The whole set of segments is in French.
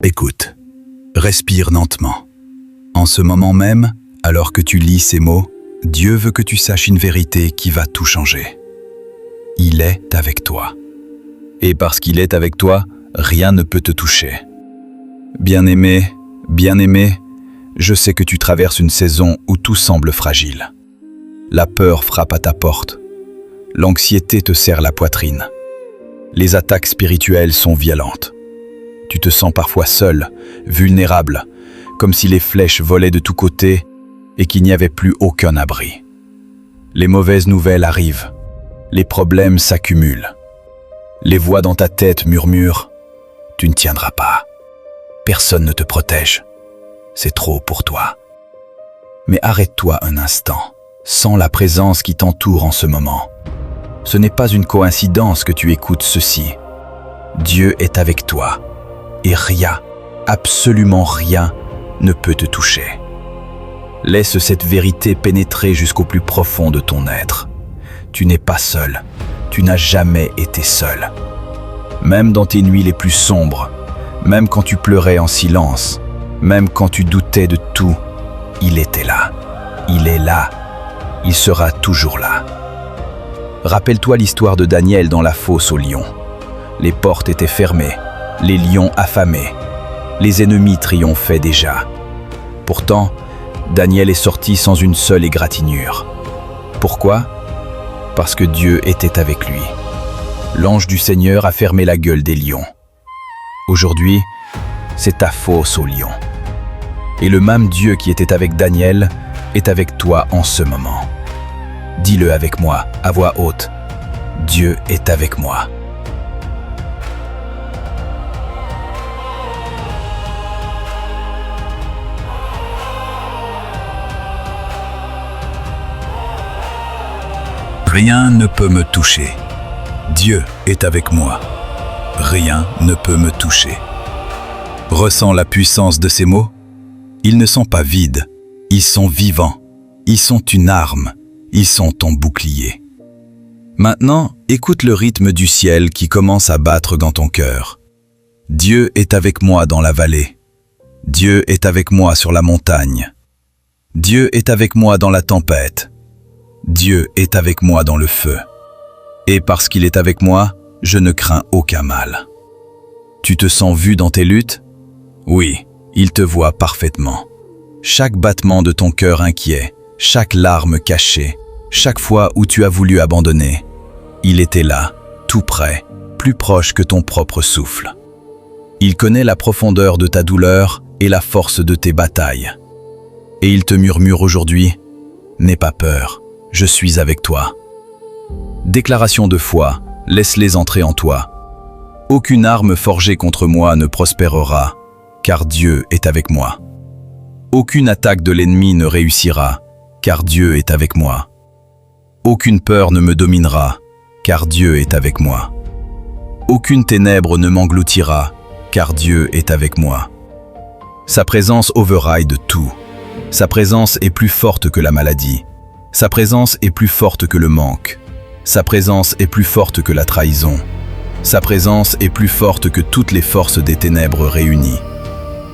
Écoute, respire lentement. En ce moment même, alors que tu lis ces mots, Dieu veut que tu saches une vérité qui va tout changer. Il est avec toi. Et parce qu'il est avec toi, rien ne peut te toucher. Bien-aimé, je sais que tu traverses une saison où tout semble fragile. La peur frappe à ta porte. L'anxiété te serre la poitrine. Les attaques spirituelles sont violentes. Tu te sens parfois seul, vulnérable, comme si les flèches volaient de tous côtés et qu'il n'y avait plus aucun abri. Les mauvaises nouvelles arrivent. Les problèmes s'accumulent. Les voix dans ta tête murmurent « Tu ne tiendras pas. Personne ne te protège. C'est trop pour toi. » Mais arrête-toi un instant. Sens la présence qui t'entoure en ce moment. Ce n'est pas une coïncidence que tu écoutes ceci. Dieu est avec toi. Et rien, absolument rien, ne peut te toucher. Laisse cette vérité pénétrer jusqu'au plus profond de ton être. Tu n'es pas seul. Tu n'as jamais été seul. Même dans tes nuits les plus sombres, même quand tu pleurais en silence, même quand tu doutais de tout, il était là. Il est là. Il sera toujours là. Rappelle-toi l'histoire de Daniel dans la fosse aux lions. Les portes étaient fermées, les lions affamés. Les ennemis triomphaient déjà. Pourtant, Daniel est sorti sans une seule égratignure. Pourquoi ? Parce que Dieu était avec lui. L'ange du Seigneur a fermé la gueule des lions. Aujourd'hui, c'est ta fosse aux lions. Et le même Dieu qui était avec Daniel est avec toi en ce moment. Dis-le avec moi, à voix haute. Dieu est avec moi. Rien ne peut me toucher. Dieu est avec moi. Rien ne peut me toucher. Ressens la puissance de ces mots ? Ils ne sont pas vides. Ils sont vivants. Ils sont une arme. Ils sont ton bouclier. Maintenant, écoute le rythme du ciel qui commence à battre dans ton cœur. Dieu est avec moi dans la vallée. Dieu est avec moi sur la montagne. Dieu est avec moi dans la tempête. Dieu est avec moi dans le feu. Et parce qu'il est avec moi, je ne crains aucun mal. Tu te sens vu dans tes luttes ? Oui, il te voit parfaitement. Chaque battement de ton cœur inquiet, chaque larme cachée, chaque fois où tu as voulu abandonner, il était là, tout près, plus proche que ton propre souffle. Il connaît la profondeur de ta douleur et la force de tes batailles. Et il te murmure aujourd'hui, « N'aie pas peur, je suis avec toi. » Déclaration de foi, laisse-les entrer en toi. Aucune arme forgée contre moi ne prospérera, car Dieu est avec moi. Aucune attaque de l'ennemi ne réussira, car Dieu est avec moi. Aucune peur ne me dominera, car Dieu est avec moi. Aucune ténèbre ne m'engloutira, car Dieu est avec moi. Sa présence override tout. Sa présence est plus forte que la maladie. Sa présence est plus forte que le manque. Sa présence est plus forte que la trahison. Sa présence est plus forte que toutes les forces des ténèbres réunies.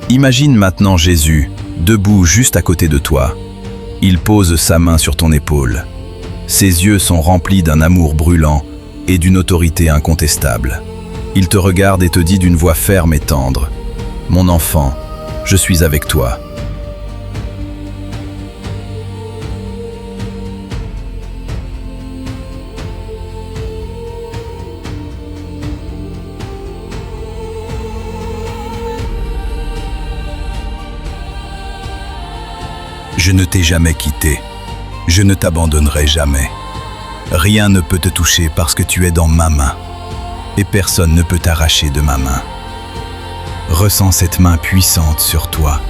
Imagine maintenant Jésus, debout juste à côté de toi. Il pose sa main sur ton épaule. Ses yeux sont remplis d'un amour brûlant et d'une autorité incontestable. Il te regarde et te dit d'une voix ferme et tendre, « Mon enfant, je suis avec toi. » Je ne t'ai jamais quitté. Je ne t'abandonnerai jamais. Rien ne peut te toucher parce que tu es dans ma main. Et personne ne peut t'arracher de ma main. Ressens cette main puissante sur toi.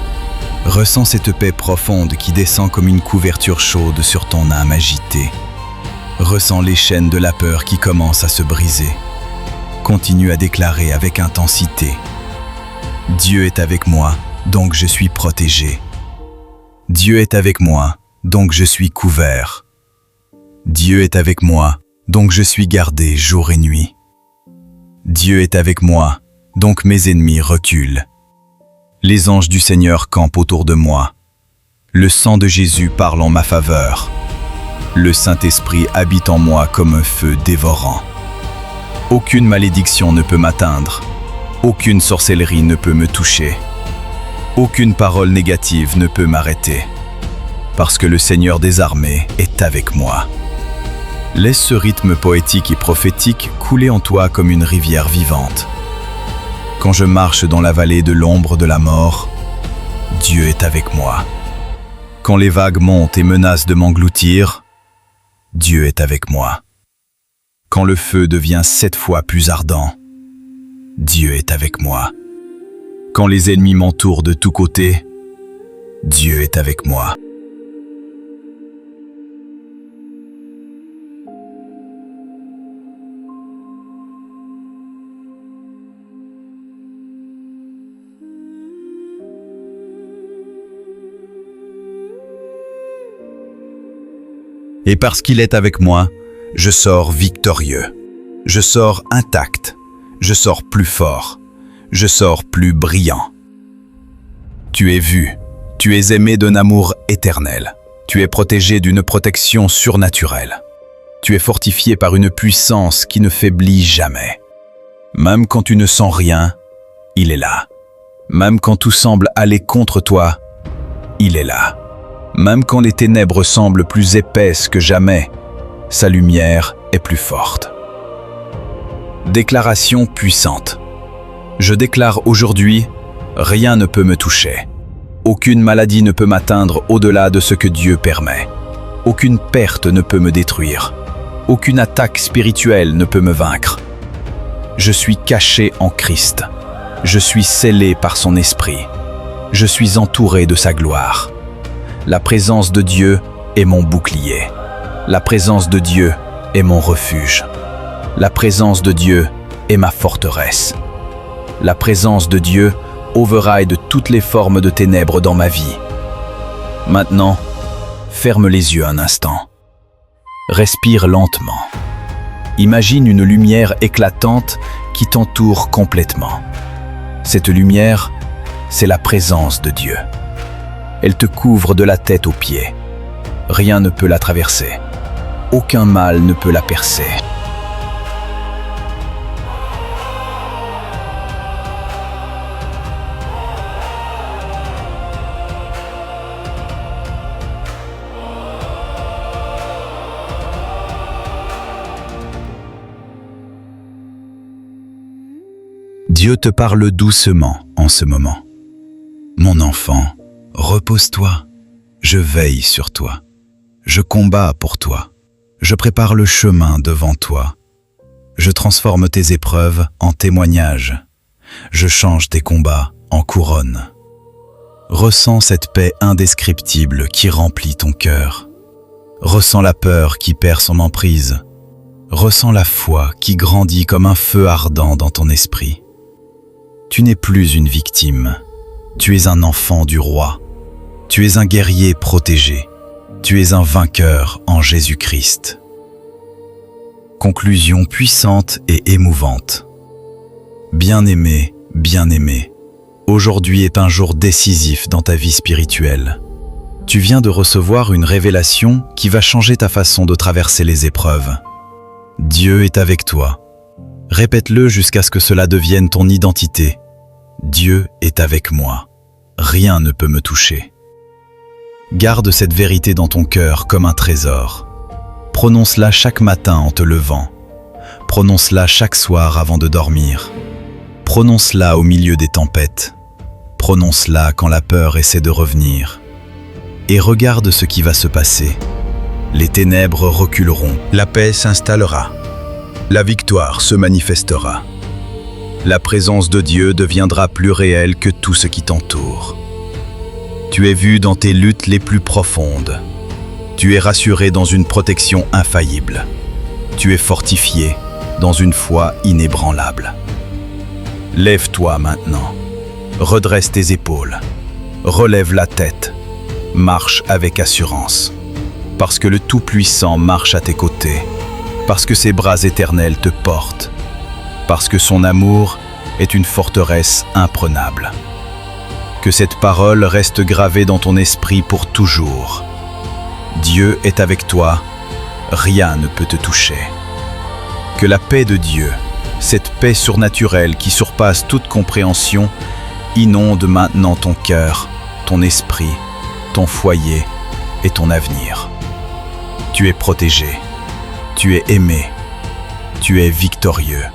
Ressens cette paix profonde qui descend comme une couverture chaude sur ton âme agitée. Ressens les chaînes de la peur qui commencent à se briser. Continue à déclarer avec intensité. Dieu est avec moi, donc je suis protégé. Dieu est avec moi, donc je suis couvert. Dieu est avec moi, donc je suis gardé jour et nuit. Dieu est avec moi, donc mes ennemis reculent. Les anges du Seigneur campent autour de moi. Le sang de Jésus parle en ma faveur. Le Saint-Esprit habite en moi comme un feu dévorant. Aucune malédiction ne peut m'atteindre. Aucune sorcellerie ne peut me toucher. Aucune parole négative ne peut m'arrêter. Parce que le Seigneur des armées est avec moi. Laisse ce rythme poétique et prophétique couler en toi comme une rivière vivante. Quand je marche dans la vallée de l'ombre de la mort, Dieu est avec moi. Quand les vagues montent et menacent de m'engloutir, Dieu est avec moi. Quand le feu devient 7 fois plus ardent, Dieu est avec moi. Quand les ennemis m'entourent de tous côtés, Dieu est avec moi. Et parce qu'il est avec moi, je sors victorieux. Je sors intact. Je sors plus fort. Je sors plus brillant. Tu es vu. Tu es aimé d'un amour éternel. Tu es protégé d'une protection surnaturelle. Tu es fortifié par une puissance qui ne faiblit jamais. Même quand tu ne sens rien, il est là. Même quand tout semble aller contre toi, il est là. Même quand les ténèbres semblent plus épaisses que jamais, sa lumière est plus forte. Déclaration puissante. Je déclare aujourd'hui, rien ne peut me toucher. Aucune maladie ne peut m'atteindre au-delà de ce que Dieu permet. Aucune perte ne peut me détruire. Aucune attaque spirituelle ne peut me vaincre. Je suis caché en Christ. Je suis scellé par son esprit. Je suis entouré de sa gloire. La présence de Dieu est mon bouclier. La présence de Dieu est mon refuge. La présence de Dieu est ma forteresse. La présence de Dieu override toutes les formes de ténèbres dans ma vie. Maintenant, ferme les yeux un instant. Respire lentement. Imagine une lumière éclatante qui t'entoure complètement. Cette lumière, c'est la présence de Dieu. Elle te couvre de la tête aux pieds. Rien ne peut la traverser. Aucun mal ne peut la percer. Dieu te parle doucement en ce moment. Mon enfant, repose-toi, je veille sur toi, je combats pour toi, je prépare le chemin devant toi, je transforme tes épreuves en témoignages, je change tes combats en couronne. Ressens cette paix indescriptible qui remplit ton cœur. Ressens la peur qui perd son emprise. Ressens la foi qui grandit comme un feu ardent dans ton esprit. Tu n'es plus une victime, tu es un enfant du roi. Tu es un guerrier protégé. Tu es un vainqueur en Jésus-Christ. Conclusion puissante et émouvante. Bien-aimé, bien-aimé, aujourd'hui est un jour décisif dans ta vie spirituelle. Tu viens de recevoir une révélation qui va changer ta façon de traverser les épreuves. Dieu est avec toi. Répète-le jusqu'à ce que cela devienne ton identité. Dieu est avec moi. Rien ne peut me toucher. Garde cette vérité dans ton cœur comme un trésor. Prononce-la chaque matin en te levant. Prononce-la chaque soir avant de dormir. Prononce-la au milieu des tempêtes. Prononce-la quand la peur essaie de revenir. Et regarde ce qui va se passer. Les ténèbres reculeront, la paix s'installera. La victoire se manifestera. La présence de Dieu deviendra plus réelle que tout ce qui t'entoure. Tu es vu dans tes luttes les plus profondes. Tu es rassuré dans une protection infaillible. Tu es fortifié dans une foi inébranlable. Lève-toi maintenant. Redresse tes épaules. Relève la tête. Marche avec assurance. Parce que le Tout-Puissant marche à tes côtés. Parce que ses bras éternels te portent. Parce que son amour est une forteresse imprenable. Que cette parole reste gravée dans ton esprit pour toujours. Dieu est avec toi, rien ne peut te toucher. Que la paix de Dieu, cette paix surnaturelle qui surpasse toute compréhension, inonde maintenant ton cœur, ton esprit, ton foyer et ton avenir. Tu es protégé, tu es aimé, tu es victorieux,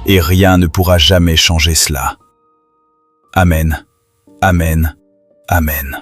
et rien ne pourra jamais changer cela. Amen, amen, amen.